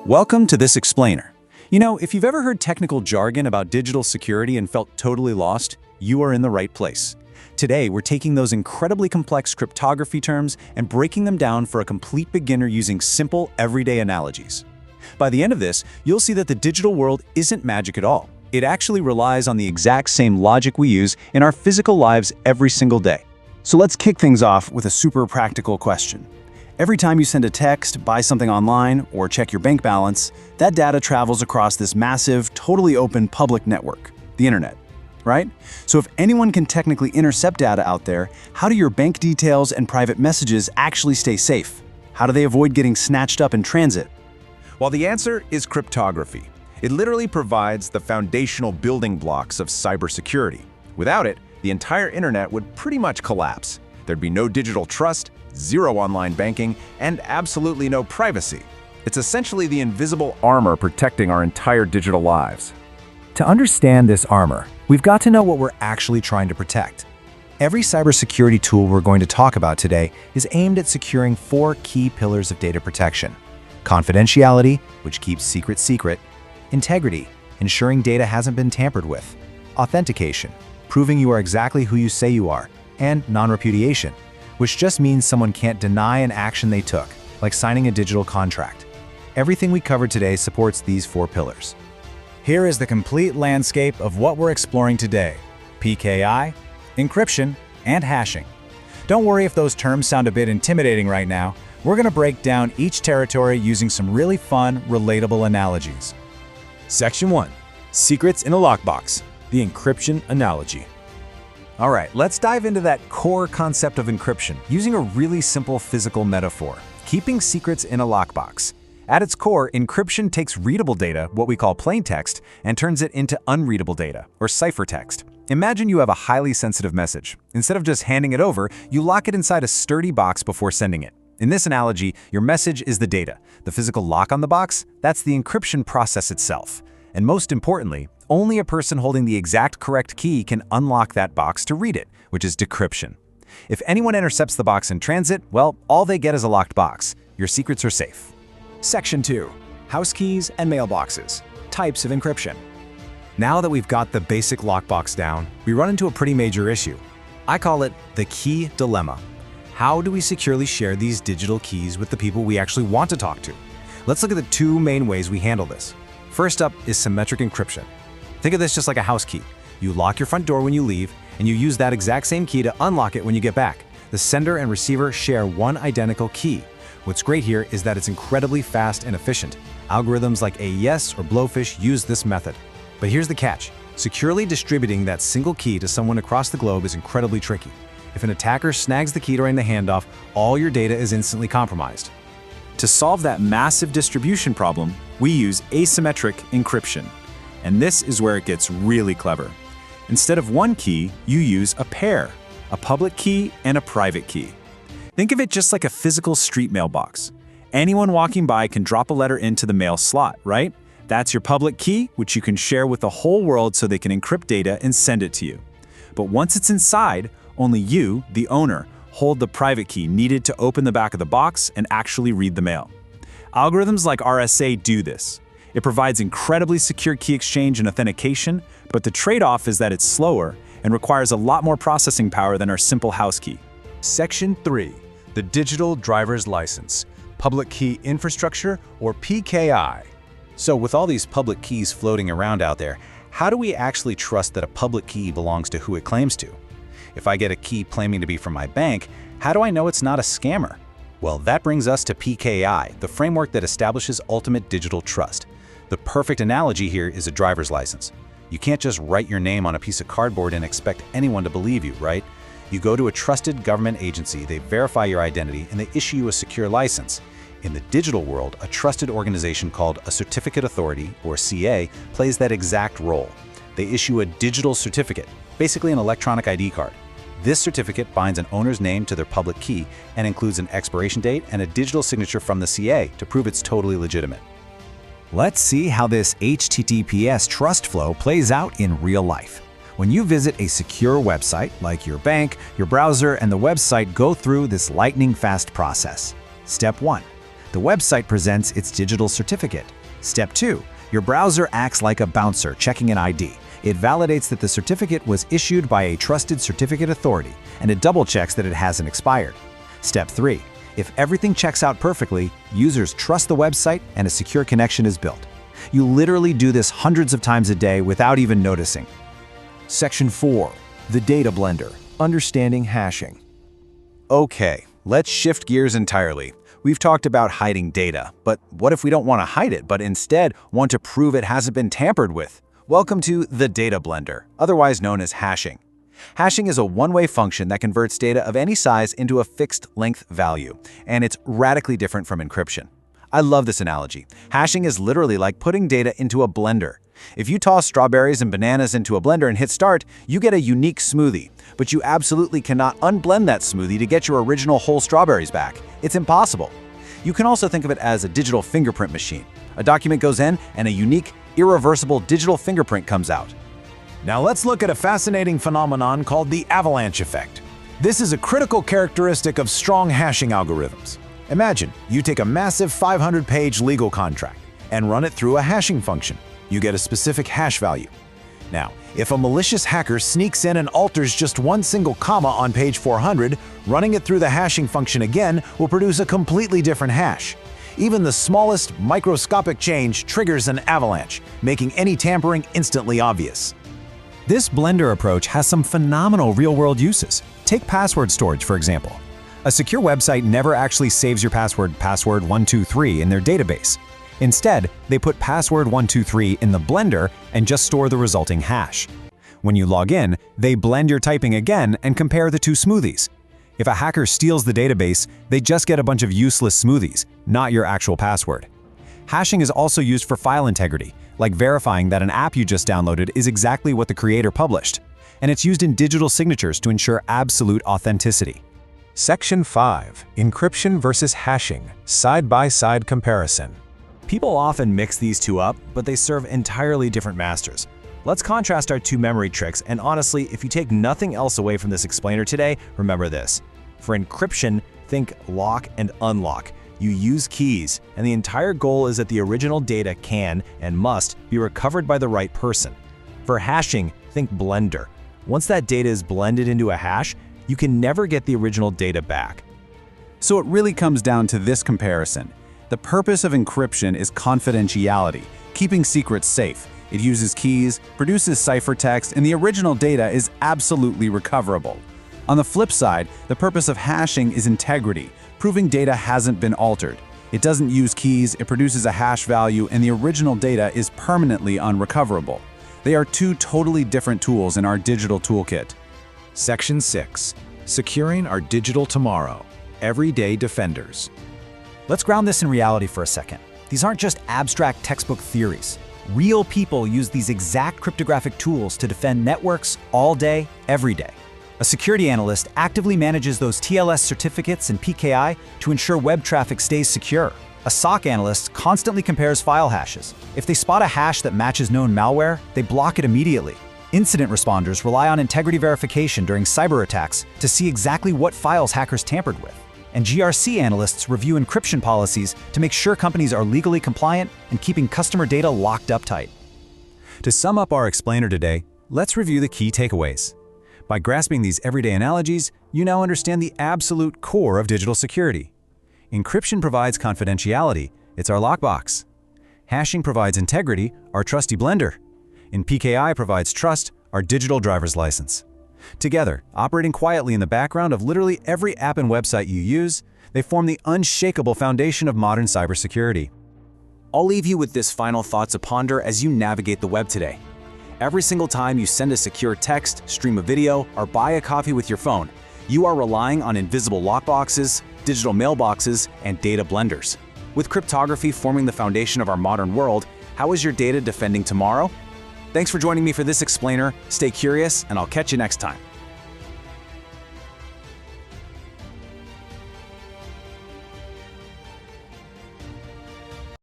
Welcome to this explainer. You know, if you've ever heard technical jargon about digital security and felt totally lost, you are in the right place. Today, we're taking those incredibly complex cryptography terms and breaking them down for a complete beginner using simple, everyday analogies. By the end of this, you'll see that the digital world isn't magic at all. It actually relies on the exact same logic we use in our physical lives every single day. So let's kick things off with a super practical question. Every time you send a text, buy something online, or check your bank balance, that data travels across this massive, totally open public network, the internet, right? So if anyone can technically intercept data out there, how do your bank details and private messages actually stay safe? How do they avoid getting snatched up in transit? Well, the answer is cryptography. It literally provides the foundational building blocks of cybersecurity. Without it, the entire internet would pretty much collapse. There'd be no digital trust, zero online banking, and absolutely no privacy. It's essentially the invisible armor protecting our entire digital lives. To understand this armor, we've got to know what we're actually trying to protect. Every cybersecurity tool we're going to talk about today is aimed at securing four key pillars of data protection. Confidentiality, which keeps secrets secret. Integrity, ensuring data hasn't been tampered with. Authentication, proving you are exactly who you say you are. And non-repudiation, which just means someone can't deny an action they took, like signing a digital contract. Everything we covered today supports these four pillars. Here is the complete landscape of what we're exploring today: PKI, encryption, and hashing. Don't worry if those terms sound a bit intimidating right now. We're going to break down each territory using some really fun, relatable analogies. Section 1. Secrets in a lockbox, the encryption analogy. All right, let's dive into that core concept of encryption using a really simple physical metaphor: keeping secrets in a lockbox. At its core, encryption takes readable data, what we call plain text, and turns it into unreadable data, or ciphertext. Imagine you have a highly sensitive message. Instead of just handing it over, you lock it inside a sturdy box before sending it. In this analogy, your message is the data. The physical lock on the box, that's the encryption process itself. And most importantly, only a person holding the exact correct key can unlock that box to read it, which is decryption. If anyone intercepts the box in transit, well, all they get is a locked box. Your secrets are safe. Section 2. House keys and mailboxes, types of encryption. Now that we've got the basic lockbox down, we run into a pretty major issue. I call it the key dilemma. How do we securely share these digital keys with the people we actually want to talk to? Let's look at the two main ways we handle this. First up is symmetric encryption. Think of this just like a house key. You lock your front door when you leave, and you use that exact same key to unlock it when you get back. The sender and receiver share one identical key. What's great here is that it's incredibly fast and efficient. Algorithms like AES or Blowfish use this method. But here's the catch. Securely distributing that single key to someone across the globe is incredibly tricky. If an attacker snags the key during the handoff, all your data is instantly compromised. To solve that massive distribution problem, we use asymmetric encryption. And this is where it gets really clever. Instead of one key, you use a pair, a public key and a private key. Think of it just like a physical street mailbox. Anyone walking by can drop a letter into the mail slot, right? That's your public key, which you can share with the whole world so they can encrypt data and send it to you. But once it's inside, only you, the owner, hold the private key needed to open the back of the box and actually read the mail. Algorithms like RSA do this. It provides incredibly secure key exchange and authentication, but the trade-off is that it's slower and requires a lot more processing power than our simple house key. Section 3. The digital driver's license, public key infrastructure, or PKI. So with all these public keys floating around out there, how do we actually trust that a public key belongs to who it claims to? If I get a key claiming to be from my bank, how do I know it's not a scammer? Well, that brings us to PKI, the framework that establishes ultimate digital trust. The perfect analogy here is a driver's license. You can't just write your name on a piece of cardboard and expect anyone to believe you, right? You go to a trusted government agency, they verify your identity, and they issue you a secure license. In the digital world, a trusted organization called a certificate authority, or CA, plays that exact role. They issue a digital certificate, basically an electronic ID card. This certificate binds an owner's name to their public key and includes an expiration date and a digital signature from the CA to prove it's totally legitimate. Let's see how this HTTPS trust flow plays out in real life. When you visit a secure website, like your bank, your browser and the website go through this lightning-fast process. Step 1. The website presents its digital certificate, Step 2. Your browser acts like a bouncer checking an ID. It validates that the certificate was issued by a trusted certificate authority, and it double-checks that it hasn't expired. Step 3. If everything checks out perfectly, users trust the website and a secure connection is built. You literally do this hundreds of times a day without even noticing. Section 4. The Data Blender. Understanding hashing. Okay, let's shift gears entirely. We've talked about hiding data, but what if we don't want to hide it, but instead want to prove it hasn't been tampered with? Welcome to the Data Blender, otherwise known as hashing. Hashing is a one-way function that converts data of any size into a fixed length value, and it's radically different from encryption. I love this analogy. Hashing is literally like putting data into a blender. If you toss strawberries and bananas into a blender and hit start, you get a unique smoothie, but you absolutely cannot unblend that smoothie to get your original whole strawberries back. It's impossible. You can also think of it as a digital fingerprint machine. A document goes in and a unique, irreversible digital fingerprint comes out. Now let's look at a fascinating phenomenon called the avalanche effect. This is a critical characteristic of strong hashing algorithms. Imagine you take a massive 500-page legal contract and run it through a hashing function. You get a specific hash value. Now, if a malicious hacker sneaks in and alters just one single comma on page 400, running it through the hashing function again will produce a completely different hash. Even the smallest microscopic change triggers an avalanche, making any tampering instantly obvious. This blender approach has some phenomenal real-world uses. Take password storage, for example. A secure website never actually saves your password123 in their database. Instead, they put password123 in the blender and just store the resulting hash. When you log in, they blend your typing again and compare the two smoothies. If a hacker steals the database, they just get a bunch of useless smoothies, not your actual password. Hashing is also used for file integrity, like verifying that an app you just downloaded is exactly what the creator published. And it's used in digital signatures to ensure absolute authenticity. Section 5. Encryption versus hashing. Side-by-side comparison. People often mix these two up, but they serve entirely different masters. Let's contrast our two memory tricks, and honestly, if you take nothing else away from this explainer today, remember this. For encryption, think lock and unlock. You use keys, and the entire goal is that the original data can and must be recovered by the right person. For hashing, think blender. Once that data is blended into a hash, you can never get the original data back. So it really comes down to this comparison. The purpose of encryption is confidentiality, keeping secrets safe. It uses keys, produces ciphertext, and the original data is absolutely recoverable. On the flip side, the purpose of hashing is integrity, proving data hasn't been altered. It doesn't use keys, it produces a hash value, and the original data is permanently unrecoverable. They are two totally different tools in our digital toolkit. Section 6. Securing our digital tomorrow. Everyday defenders. Let's ground this in reality for a second. These aren't just abstract textbook theories. Real people use these exact cryptographic tools to defend networks all day, every day. A security analyst actively manages those TLS certificates and PKI to ensure web traffic stays secure. A SOC analyst constantly compares file hashes. If they spot a hash that matches known malware, they block it immediately. Incident responders rely on integrity verification during cyber attacks to see exactly what files hackers tampered with. And GRC analysts review encryption policies to make sure companies are legally compliant and keeping customer data locked up tight. To sum up our explainer today, let's review the key takeaways. By grasping these everyday analogies, you now understand the absolute core of digital security. Encryption provides confidentiality, it's our lockbox. Hashing provides integrity, our trusty blender. And PKI provides trust, our digital driver's license. Together, operating quietly in the background of literally every app and website you use, they form the unshakable foundation of modern cybersecurity. I'll leave you with this final thought to ponder as you navigate the web today. Every single time you send a secure text, stream a video, or buy a coffee with your phone, you are relying on invisible lockboxes, digital mailboxes, and data blenders. With cryptography forming the foundation of our modern world, how is your data defending tomorrow? Thanks for joining me for this explainer. Stay curious, and I'll catch you next time.